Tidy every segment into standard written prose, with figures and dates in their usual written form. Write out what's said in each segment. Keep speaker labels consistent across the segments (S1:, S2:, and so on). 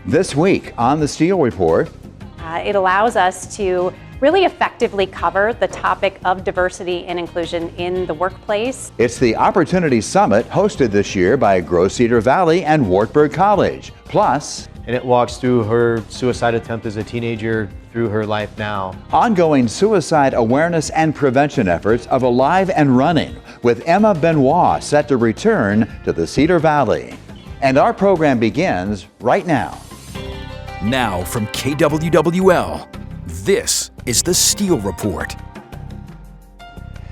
S1: This week on the Steel Report,
S2: it allows us to really effectively cover the topic of diversity and inclusion in the workplace.
S1: It's the Opportunity Summit hosted this year by Cedar Valley and Wartburg College. Plus,
S3: and it walks through her suicide attempt as a teenager through her life now.
S1: Ongoing suicide awareness and prevention efforts of Alive and Running with Emma Benoit set to return to the Cedar Valley. And our program begins right now.
S4: Now from KWWL, this is the Steel Report.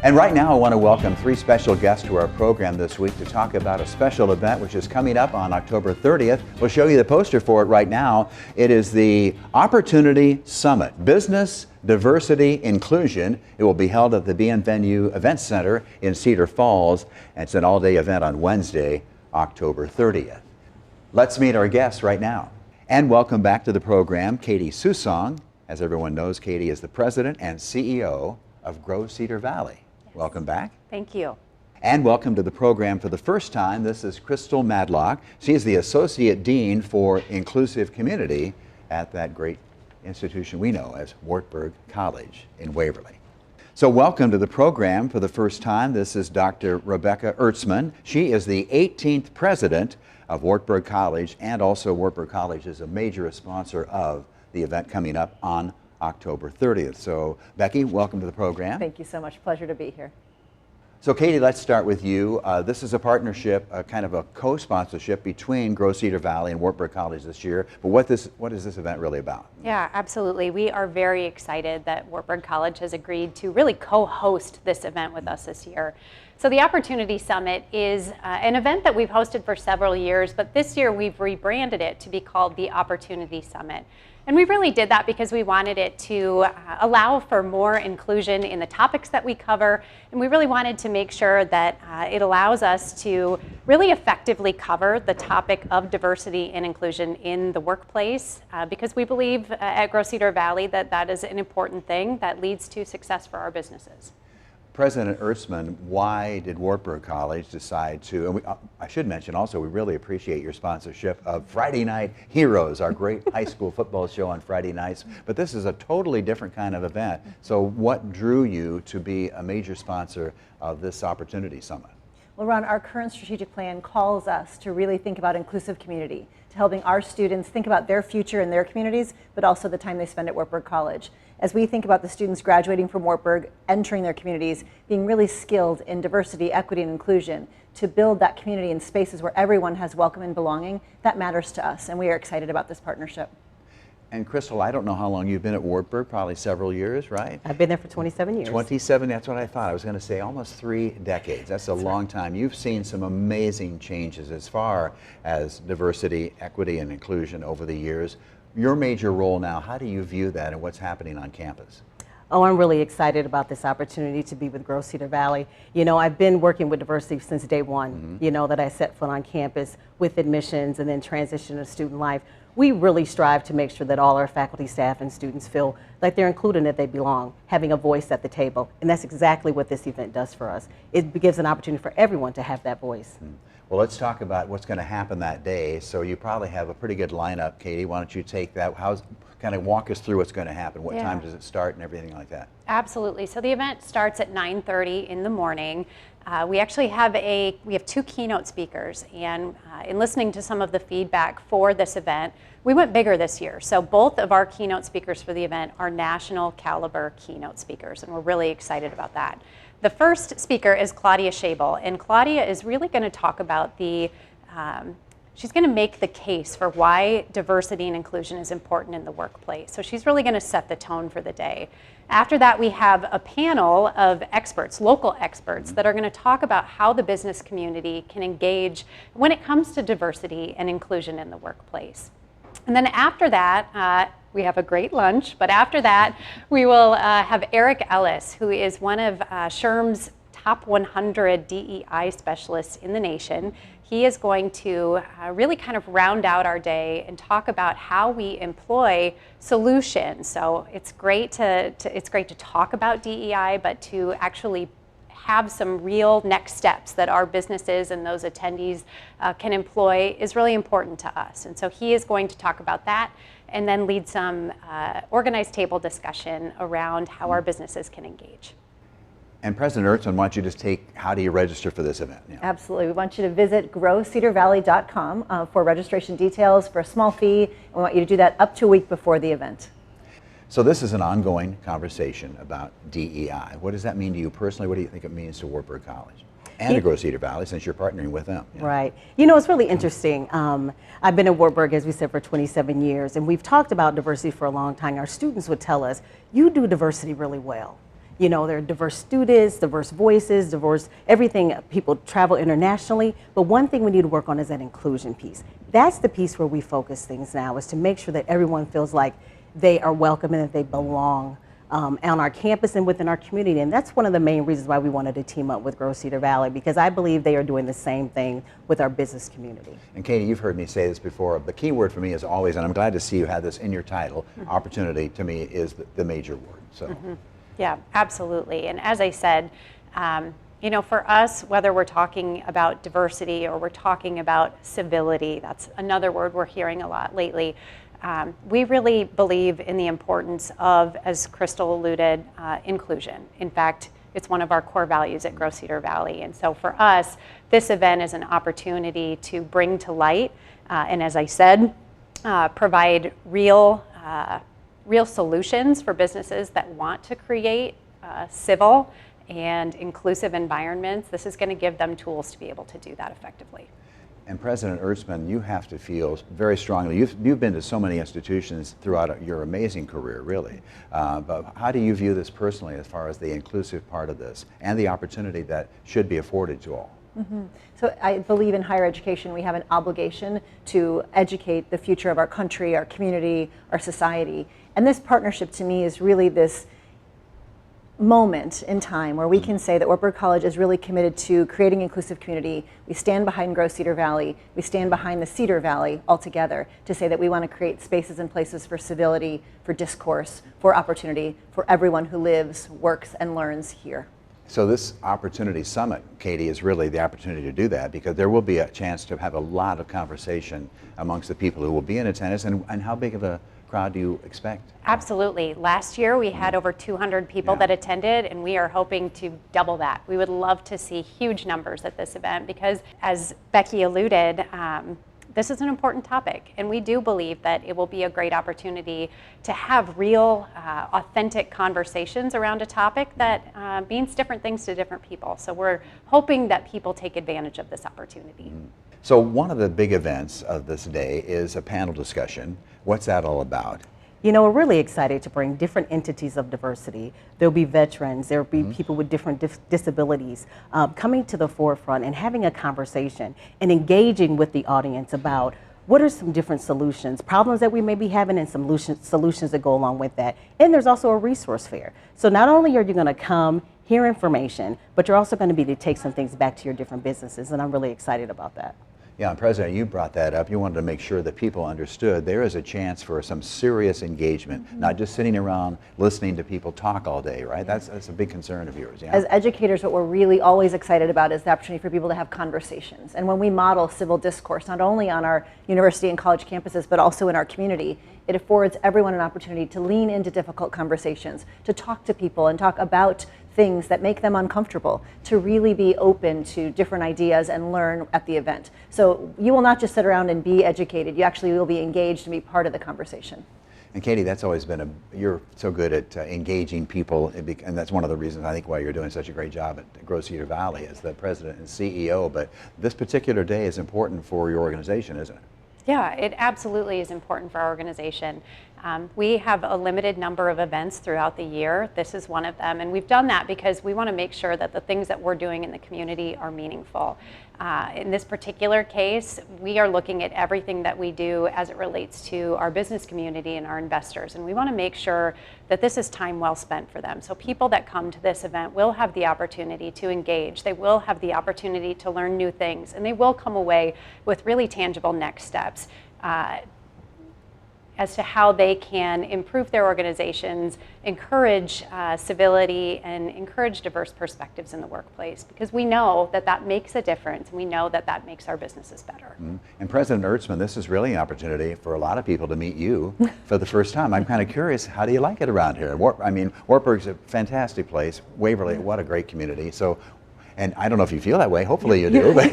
S1: And right now I want to welcome three special guests to our program this week to talk about a special event which is coming up on October 30th. We'll show you the poster for it right now. It is the Opportunity Summit, Business, Diversity, Inclusion. It will be held at the Bienvenue Event Center in Cedar Falls. And it's an all-day event on Wednesday, October 30th. Let's meet our guests right now. And welcome back to the program, Katie Susong. As everyone knows, Katie is the president and CEO of Grow Cedar Valley. Yes. Welcome back.
S2: Thank you.
S1: And welcome to the program for the first time. This is Crystal Madlock. She is the Associate Dean for Inclusive Community at that great institution we know as Wartburg College in Waverly. So welcome to the program for the first time. This is Dr. Rebecca Ertzman. She is the 18th president of Wartburg College, and also Wartburg College is a major sponsor of the event coming up on October 30th. So Becky, welcome to the program.
S5: Thank you so much. Pleasure to be here.
S1: So Katie, let's start with you. This is a partnership, kind of a co-sponsorship between Grow Cedar Valley and Wartburg College this year. But what is this event really about?
S2: Yeah, absolutely. We are very excited that Wartburg College has agreed to really co-host this event with us this year. So the Opportunity Summit is an event that we've hosted for several years, but this year we've rebranded it to be called the Opportunity Summit. And we really did that because we wanted it to allow for more inclusion in the topics that we cover. And we really wanted to make sure that it allows us to really effectively cover the topic of diversity and inclusion in the workplace, because we believe at Grow Cedar Valley that that is an important thing that leads to success for our businesses.
S1: President Ertzman, why did Wartburg College decide to, and I should mention also, we really appreciate your sponsorship of Friday Night Heroes, our great high school football show on Friday nights, but this is a totally different kind of event. So what drew you to be a major sponsor of this Opportunity Summit?
S5: Well, Ron, our current strategic plan calls us to really think about inclusive community, to helping our students think about their future in their communities, but also the time they spend at Wartburg College. As we think about the students graduating from Wartburg, entering their communities, being really skilled in diversity, equity, and inclusion, to build that community in spaces where everyone has welcome and belonging, that matters to us, and we are excited about this partnership.
S1: And Crystal, I don't know how long you've been at Wartburg, probably several years, right?
S6: I've been there for 27 years.
S1: 27, that's what I thought. I was going to say almost 3 decades. That's a long time. You've seen some amazing changes as far as diversity, equity, and inclusion over the years. Your major role now, how do you view that and what's happening on campus?
S6: Oh, I'm really excited about this opportunity to be with Grow Cedar Valley. You know, I've been working with diversity since day one, you know, that I set foot on campus with admissions and then transition to student life. We really strive to make sure that all our faculty, staff, and students feel like they're included and that they belong, having a voice at the table. And that's exactly what this event does for us. It gives an opportunity for everyone to have that voice.
S1: Well, let's talk about what's going to happen that day. So you probably have a pretty good lineup, Katie. Why don't you take that? Kind of walk us through what's going to happen. What time does it start and everything like that?
S2: Absolutely. So the event starts at 9:30 in the morning. We actually have we have 2 keynote speakers, and in listening to some of the feedback for this event, we went bigger this year. So both of our keynote speakers for the event are national caliber keynote speakers, and we're really excited about that. The first speaker is Claudia Schabel, and Claudia is really going to talk about she's going to make the case for why diversity and inclusion is important in the workplace. So she's really going to set the tone for the day. After that, we have a panel of experts, local experts, that are going to talk about how the business community can engage when it comes to diversity and inclusion in the workplace. And then after that, we have a great lunch, but after that, we will have Eric Ellis, who is one of SHRM's top 100 DEI specialists in the nation. He is going to really kind of round out our day and talk about how we employ solutions. So it's great to talk about DEI, but to actually have some real next steps that our businesses and those attendees can employ is really important to us. And so he is going to talk about that and then lead some organized table discussion around how our businesses can engage.
S1: And President Ertzman, why don't you just take, how do you register for this event? Yeah.
S5: Absolutely. We want you to visit growcedarvalley.com for registration details for a small fee. And we want you to do that up to a week before the event.
S1: So this is an ongoing conversation about DEI. What does that mean to you personally? What do you think it means to Wartburg College? And to Grow Cedar Valley, since you're partnering with them. Yeah.
S6: Right. You know, it's really interesting. I've been at Wartburg, as we said, for 27 years, and we've talked about diversity for a long time. Our students would tell us, you do diversity really well. You know, there are diverse students, diverse voices, diverse everything. People travel internationally, but one thing we need to work on is that inclusion piece. That's the piece where we focus things now, is to make sure that everyone feels like they are welcome and that they belong on our campus and within our community. And that's one of the main reasons why we wanted to team up with Grow Cedar Valley, because I believe they are doing the same thing with our business community.
S1: And Katie, you've heard me say this before, the key word for me is always, and I'm glad to see you have this in your title, opportunity to me is the major word. So.
S2: Yeah, absolutely. And as I said, you know, for us, whether we're talking about diversity or we're talking about civility, that's another word we're hearing a lot lately. We really believe in the importance of, as Crystal alluded, inclusion. In fact, it's one of our core values at Grow Cedar Valley. And so for us, this event is an opportunity to bring to light, and as I said, provide real solutions for businesses that want to create civil and inclusive environments. This is going to give them tools to be able to do that effectively.
S1: And President Ertzman, you have to feel very strongly, you've been to so many institutions throughout your amazing career, really. But how do you view this personally as far as the inclusive part of this and the opportunity that should be afforded to all?
S5: So I believe in higher education we have an obligation to educate the future of our country, our community, our society. And this partnership to me is really this moment in time where we can say that Wartburg College is really committed to creating inclusive community. We stand behind Grow Cedar Valley. We stand behind the Cedar Valley altogether to say that we want to create spaces and places for civility, for discourse, for opportunity, for everyone who lives, works, and learns here.
S1: So this Opportunity Summit, Katie, is really the opportunity to do that, because there will be a chance to have a lot of conversation amongst the people who will be in attendance. And how big of a crowd do you expect?
S2: Absolutely. Last year we had over 200 people that attended, and we are hoping to double that. We would love to see huge numbers at this event because, as Becky alluded, this is an important topic, and we do believe that it will be a great opportunity to have real, authentic conversations around a topic that means different things to different people. So we're hoping that people take advantage of this opportunity.
S1: So one of the big events of this day is a panel discussion. What's that all about?
S6: You know, we're really excited to bring different entities of diversity. There'll be veterans, there'll be people with different disabilities coming to the forefront and having a conversation and engaging with the audience about what are some different solutions, problems that we may be having, and some solutions that go along with that. And there's also a resource fair. So not only are you going to come, hear information, but you're also going to be to take some things back to your different businesses, and I'm really excited about that.
S1: Yeah, and President, you brought that up. You wanted to make sure that people understood there is a chance for some serious engagement, not just sitting around listening to people talk all day, right? That's a big concern of yours. Yeah?
S5: As educators, what we're really always excited about is the opportunity for people to have conversations. And when we model civil discourse, not only on our university and college campuses, but also in our community, it affords everyone an opportunity to lean into difficult conversations, to talk to people and talk about things that make them uncomfortable, to really be open to different ideas and learn at the event. So you will not just sit around and be educated, you actually will be engaged and be part of the conversation.
S1: And Katie, that's always been you're so good at engaging people, and that's one of the reasons I think why you're doing such a great job at Grow Cedar Valley as the president and CEO. But this particular day is important for your organization, isn't it?
S2: Yeah, it absolutely is important for our organization. We have a limited number of events throughout the year. This is one of them, and we've done that because we want to make sure that the things that we're doing in the community are meaningful. In this particular case, we are looking at everything that we do as it relates to our business community and our investors, and we want to make sure that this is time well spent for them. So people that come to this event will have the opportunity to engage, they will have the opportunity to learn new things, and they will come away with really tangible next steps. as to how they can improve their organizations, encourage civility, and encourage diverse perspectives in the workplace, because we know that that makes a difference, and we know that that makes our businesses better.
S1: And President Ertzman, this is really an opportunity for a lot of people to meet you for the first time. I'm kind of curious, how do you like it around here? I mean, Wartburg's a fantastic place. Waverly, what a great community. So, and I don't know if you feel that way, hopefully you do, but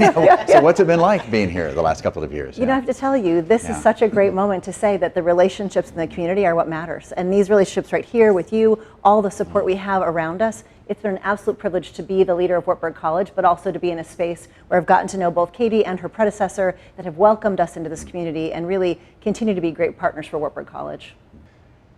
S1: so what's it been like being here the last couple of years?
S5: You know, I have to tell you, this is such a great moment to say that the relationships in the community are what matters. And these relationships right here with you, all the support we have around us, it's been an absolute privilege to be the leader of Wartburg College, but also to be in a space where I've gotten to know both Katie and her predecessor that have welcomed us into this community and really continue to be great partners for Wartburg College.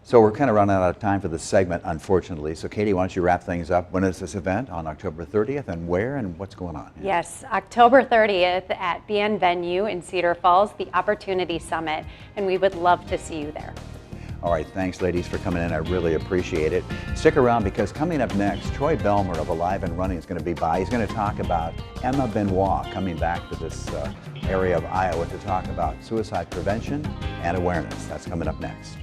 S1: So we're kind of running out of time for this segment, unfortunately. So Katie, why don't you wrap things up? When is this event? On October 30th, and where and what's going on?
S2: Yes, October 30th at BN Venue in Cedar Falls, the Opportunity Summit, and we would love to see you there.
S1: All right, thanks ladies for coming in. I really appreciate it. Stick around, because coming up next, Troy Belmer of Alive and Running is going to be by. He's going to talk about Emma Benoit coming back to this area of Iowa to talk about suicide prevention and awareness. That's coming up next.